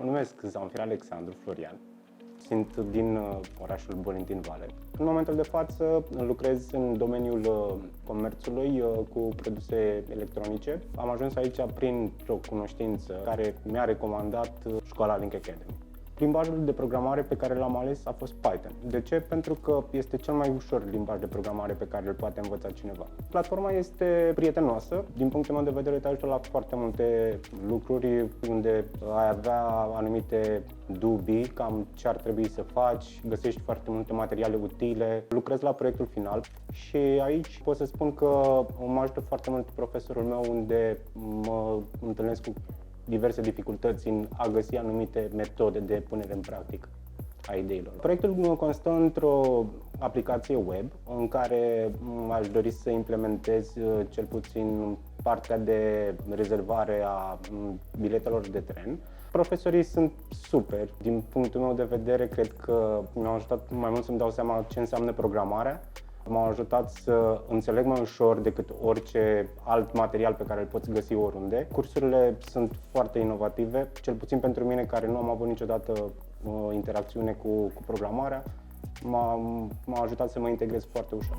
Mă numesc Zamfir Alexandru Florian. Sunt din orașul Bolintin Vale. În momentul de față lucrez în domeniul comerțului cu produse electronice. Am ajuns aici printr-o cunoștință care mi-a recomandat școala Link Academy. Limbajul de programare pe care l-am ales a fost Python. De ce? Pentru că este cel mai ușor limbaj de programare pe care îl poate învăța cineva. Platforma este prietenoasă, din punctul meu de vedere te ajută la foarte multe lucruri unde ai avea anumite dubii cam ce ar trebui să faci, găsești foarte multe materiale utile, lucrezi la proiectul final și aici pot să spun că mă ajută foarte mult profesorul meu unde mă întâlnesc cu diverse dificultăți în a găsi anumite metode de punere în practică a ideilor. Proiectul constă într-o aplicație web în care aș dori să implementez cel puțin partea de rezervare a biletelor de tren. Profesorii sunt super. Din punctul meu de vedere, cred că mi-au ajutat mai mult să-mi dau seama ce înseamnă programarea. M-au ajutat să înțeleg mai ușor decât orice alt material pe care îl poți găsi oriunde. Cursurile sunt foarte inovative, cel puțin pentru mine care nu am avut niciodată interacțiune cu programarea, m-a ajutat să mă integrez foarte ușor.